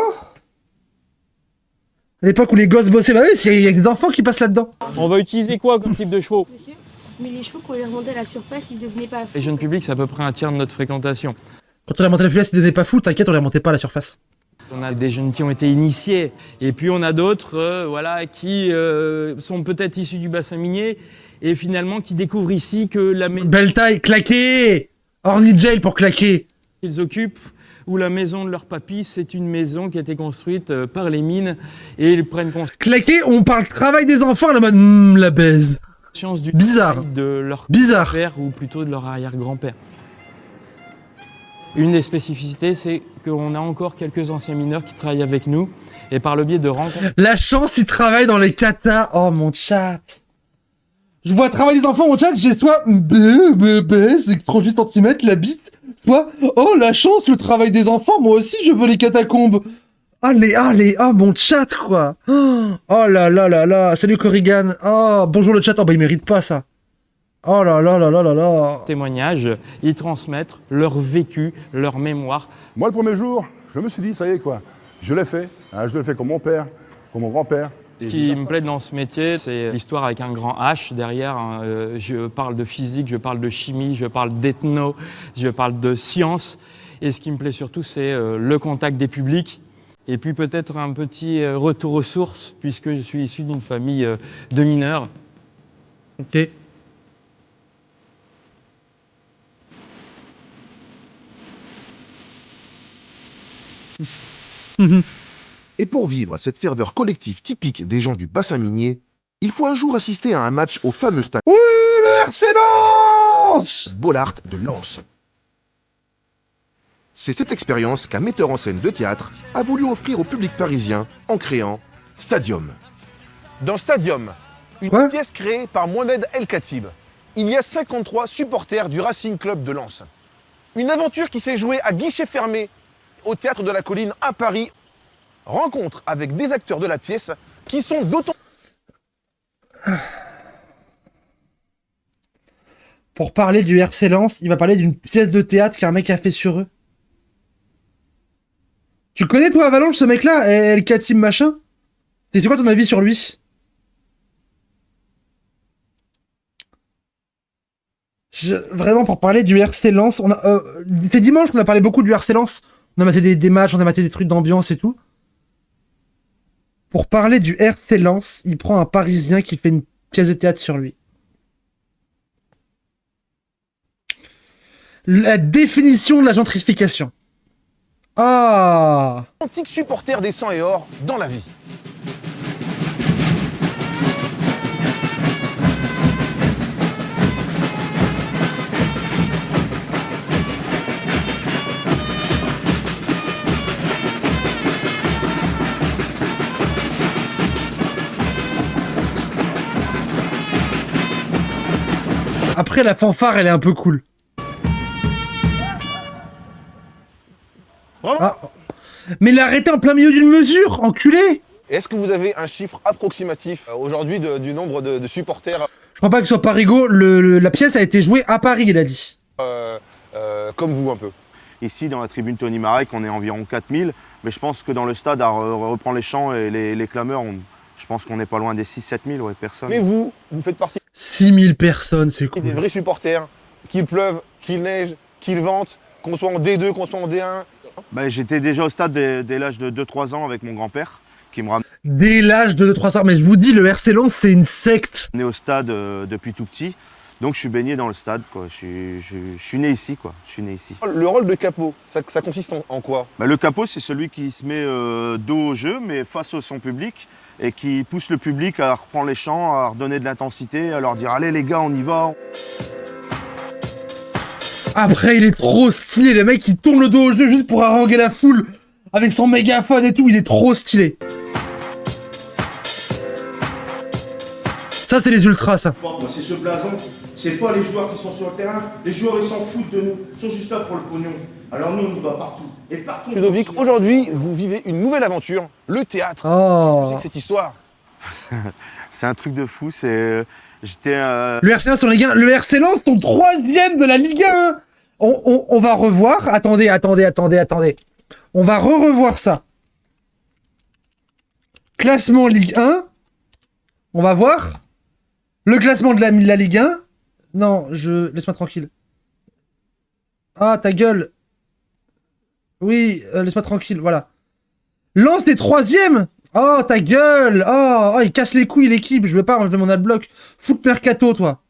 À l'époque où les gosses bossaient, bah oui, il y a des enfants qui passent là-dedans. On va utiliser quoi comme type de chevaux? Monsieur, mais les chevaux, quand on les remontait à la surface, ils devenaient pas fous. Les jeunes publics, c'est à peu près un tiers de notre fréquentation. Quand on les remontait à la surface, ils devenaient pas fous, t'inquiète, on les remontait pas à la surface. On a des jeunes qui ont été initiés, et puis on a d'autres voilà, qui sont peut-être issus du bassin minier, et finalement qui découvrent ici que la maison... Belle taille, claquer! Orny jail pour claquer! Ils occupent, où la maison de leur papy, c'est une maison qui a été construite par les mines, et ils prennent conscience... Claquer, on parle travail des enfants, la mode la baise. Du bizarre. De leur bizarre. Père, ou plutôt de leur arrière-grand-père. Une des spécificités, c'est qu'on a encore quelques anciens mineurs qui travaillent avec nous, et par le biais de rencontres... La chance, ils travaillent dans les katas. Oh, mon chat. Je vois travailler des enfants, mon chat, j'ai soit c'est 38 cm, la bite, soit, oh, la chance, le travail des enfants, moi aussi, je veux les catacombes. Oh, mon chat, quoi. Oh là là là là, salut Corrigan. Oh, bonjour le chat, oh, bah, il mérite pas ça. Oh là là là là là là. Témoignages, ils transmettent leur vécu, leur mémoire. Moi, le premier jour, je me suis dit, ça y est, quoi. Je l'ai fait. Hein, je l'ai fait comme mon père, comme mon grand-père. Ce qui me plaît dans ce métier, c'est l'histoire avec un grand H derrière. Je parle de physique, je parle de chimie, je parle d'ethno, je parle de science. Et ce qui me plaît surtout, c'est le contact des publics. Et puis peut-être un petit retour aux sources, puisque je suis issu d'une famille de mineurs. Ok. Et pour vivre cette ferveur collective typique des gens du bassin minier, il faut un jour assister à un match au fameux stade Bollaert de Lens. C'est cette expérience qu'un metteur en scène de théâtre a voulu offrir au public parisien en créant Stadium. Dans Stadium, une pièce créée par Mohamed El Khatib, il y a 53 supporters du Racing Club de Lens. Une aventure qui s'est jouée à guichet fermé au Théâtre de la Colline à Paris. Rencontre avec des acteurs de la pièce qui sont d'autant... Pour parler du RC Lens, il va parler d'une pièce de théâtre qu'un mec a fait sur eux. Tu connais toi Avalanche, ce mec-là, El Khatib machin? Et c'est quoi ton avis sur lui? Vraiment, pour parler du RC Lens, c'est dimanche qu'on a parlé beaucoup du RC Lens. On a maté des matchs, on a maté des trucs d'ambiance et tout. Pour parler du RC Lens, il prend un Parisien qui fait une pièce de théâtre sur lui. La définition de la gentrification. Ah! Antique supporter des sangs et or dans la vie. Après, la fanfare, elle est un peu cool. Ah. Mais l'arrêter en plein milieu d'une mesure, enculé! Est-ce que vous avez un chiffre approximatif aujourd'hui du nombre de supporters? Je crois pas que ce soit Parigo, la pièce a été jouée à Paris, il a dit. Comme vous un peu. Ici, dans la tribune Tony Marek, on est environ 4000, mais je pense que dans le stade, à reprendre les chants et les clameurs, je pense qu'on n'est pas loin des 6-7 000 personnes. Mais vous faites partie 6000 personnes, c'est cool. des vrais supporters, qu'il pleuve, qu'il neige, qu'il vente, qu'on soit en D2, qu'on soit en D1, Bah, j'étais déjà au stade dès l'âge de 2-3 ans avec mon grand-père qui me ramenait Dès l'âge de 2-3 ans, mais je vous dis, le RC Lens, c'est une secte. au stade depuis tout petit. Donc je suis baigné dans le stade, quoi. Je suis né ici, quoi. Je suis né ici. Le rôle de capot, ça consiste en quoi? Bah, le capot, c'est celui qui se met dos au jeu, mais face au son public, et qui pousse le public à reprendre les champs, à redonner de l'intensité, à leur dire allez les gars, on y va. Après, il est trop stylé, le mec qui tourne le dos au jeu juste pour haranguer la foule avec son mégaphone et tout, il est trop stylé. Ça, c'est les ultras, ça. C'est ce blason, c'est pas les joueurs qui sont sur le terrain. Les joueurs, ils s'en foutent de nous, ils sont juste là pour le pognon. Alors nous, on y va partout. Et partout. Ludovic, aujourd'hui, vous vivez une nouvelle aventure, le théâtre. Oh. C'est cette histoire. C'est un truc de fou, c'est... J'étais... Le RC1 sur la Ligue 1, le RC Lens, ton 3e de la Ligue 1. On va revoir, attendez. On va revoir ça. Classement Ligue 1. On va voir. Le classement de la Ligue 1. Non, laisse-moi tranquille. Ah, ta gueule. Oui, laisse-moi tranquille, voilà. Lens des 3e. Oh, ta gueule. Oh, il casse les couilles, l'équipe. Je veux pas enlever mon adblock. Foot mercato, toi.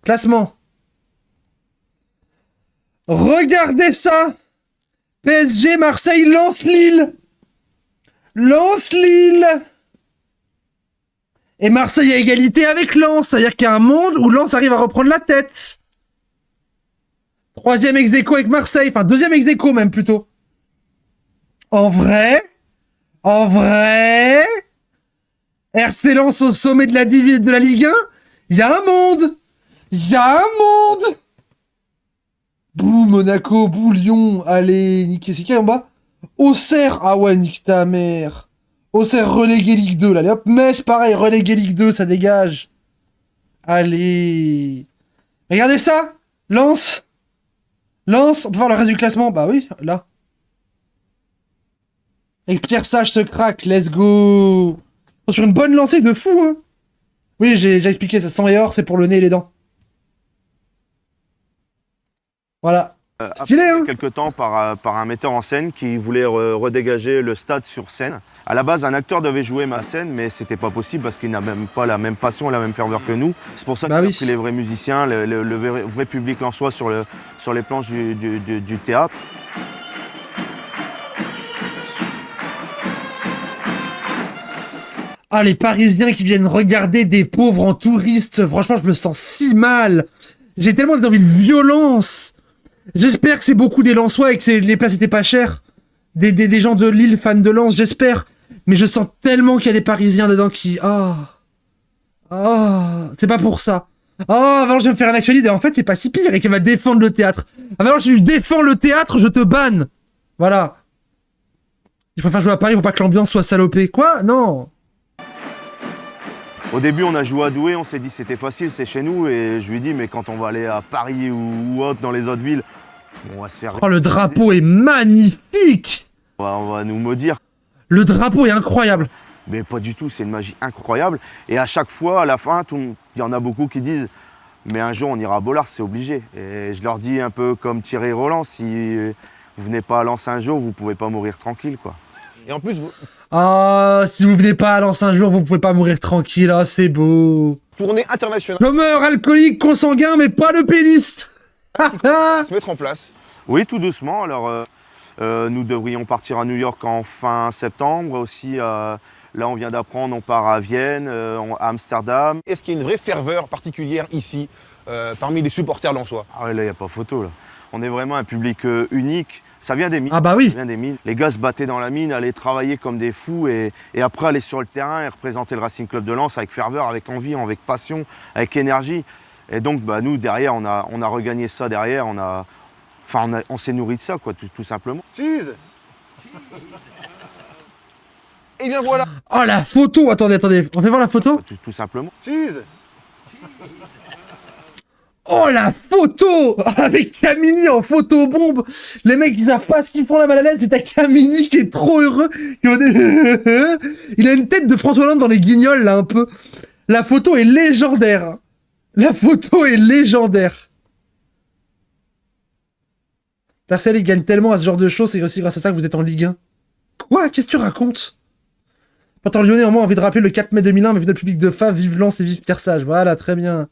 Classement. Regardez ça. PSG, Marseille, Lens, Lille. Lens, Lille. Et Marseille à égalité avec Lens. C'est-à-dire qu'il y a un monde où Lens arrive à reprendre la tête. 3e ex-aequo avec Marseille. Enfin, 2e ex-aequo même plutôt. En vrai, RC Lens au sommet de la Ligue 1, il y a un monde. Bouh, Monaco, bouh, Lyon, allez, niquez, c'est qui en bas? Auxerre, ah ouais, nique ta mère. Auxerre relégué Ligue 2, là, allez hop, Metz, pareil, relégué Ligue 2, ça dégage. Allez. Regardez ça, Lens, on peut voir le reste du classement, bah oui, là. Et Pierre Sage se craque, let's go. Sur une bonne lancée de fou, hein. Oui, j'ai déjà expliqué, ça 100 et or, c'est pour le nez et les dents. Voilà. Stylé, hein. Quelque temps par un metteur en scène qui voulait redégager le stade sur scène. À la base, un acteur devait jouer ma scène, mais c'était pas possible parce qu'il n'a même pas la même passion et la même ferveur que nous. C'est pour ça qu'il a pris les vrais musiciens, le vrai public lensois sur les planches du théâtre. Ah, les Parisiens qui viennent regarder des pauvres en touristes. Franchement, je me sens si mal. J'ai tellement envie de violence. J'espère que c'est beaucoup des Lensois et que les places étaient pas chères. Des gens de Lille fans de Lens, j'espère. Mais je sens tellement qu'il y a des Parisiens dedans qui... c'est pas pour ça. Alors je vais me faire un action lead et en fait, c'est pas si pire et qu'elle va défendre le théâtre. Alors si tu défends le théâtre, je te banne. Voilà. Je préfère jouer à Paris pour pas que l'ambiance soit salopée. Quoi? Non. Au début, on a joué à Douai, on s'est dit c'était facile, c'est chez nous. Et je lui ai dit, mais quand on va aller à Paris ou autre, dans les autres villes, on va se faire... Oh, le drapeau est magnifique. On va nous maudire. Le drapeau est incroyable. Mais pas du tout, c'est une magie incroyable. Et à chaque fois, à la fin, il y en a beaucoup qui disent, mais un jour on ira à Bollard, c'est obligé. Et je leur dis un peu comme Thierry Roland, si vous venez pas à Lens un jour, vous pouvez pas mourir tranquille, quoi. Et en plus, si vous venez pas à Lens un jour, vous pouvez pas mourir tranquille. Ah, c'est beau. Tournée internationale. Chômeur, alcoolique, consanguin, mais pas le péniste. Se mettre en place. Oui, tout doucement. Alors, nous devrions partir à New York en fin septembre. Aussi, là, on vient d'apprendre, on part à Vienne, à Amsterdam. Est-ce qu'il y a une vraie ferveur particulière ici, parmi les supporters lensois? Ah ouais, là, il n'y a pas photo, là. On est vraiment un public unique. Ça vient des mines. Ah bah oui. Ça vient des mines. Les gars se battaient dans la mine, allaient travailler comme des fous et après aller sur le terrain et représenter le Racing Club de Lens avec ferveur, avec envie, avec passion, avec énergie. Et donc bah, nous derrière on a regagné ça derrière, on s'est nourri de ça quoi, tout simplement. Cheese. Et bien voilà. Oh la photo, attendez, on fait voir la photo. Tout simplement. Cheese. Oh la photo avec Camini en photobombe. Les mecs ils savent pas ce qu'ils font là-bas à l'aise. C'est ta Camini qui est trop heureux. Il a une tête de François Hollande dans les Guignols là un peu. La photo est légendaire. Percel, il gagne tellement à ce genre de choses, c'est aussi grâce à ça que vous êtes en Ligue 1. Quoi? Qu'est-ce que tu racontes? Pourtant, Lyonnais, au moins, envie de rappeler le 4 mai 2001, mais vive le public de Fave, vive Lens et vive Pierre Sage. Voilà, très bien.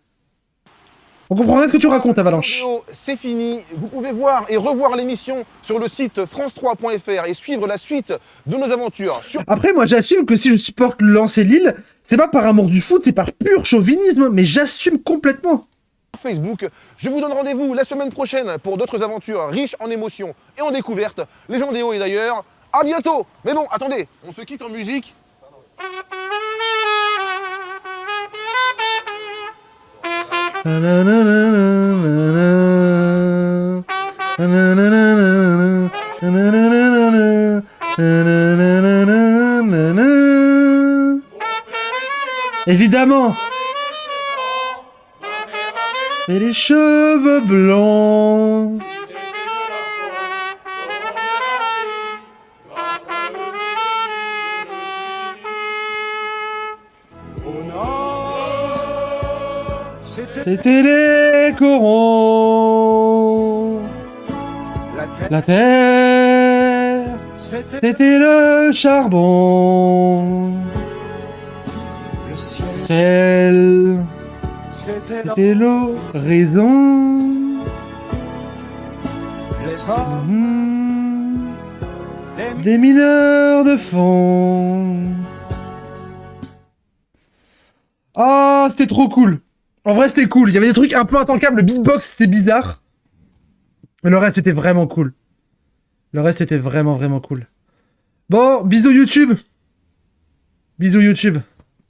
On comprend rien ce que tu racontes, Avalanche. C'est fini. Vous pouvez voir et revoir l'émission sur le site france3.fr et suivre la suite de nos aventures. Après, moi, j'assume que si je supporte Lens et Lille, c'est pas par amour du foot, c'est par pur chauvinisme, mais j'assume complètement. Facebook, je vous donne rendez-vous la semaine prochaine pour d'autres aventures riches en émotions et en découvertes. Les gens des hauts et d'ailleurs, à bientôt. Mais bon, attendez, on se quitte en musique. Évidemment. Et les cheveux blancs. C'était les corons. La terre, c'était le charbon. Le ciel, c'était l'horizon. Des mineurs de fond. Ah, c'était trop cool. En vrai, c'était cool. Il y avait des trucs un peu intankables. Le beatbox, c'était bizarre. Mais le reste, c'était vraiment cool. Le reste, c'était vraiment, vraiment cool. Bon, bisous YouTube. Bisous YouTube.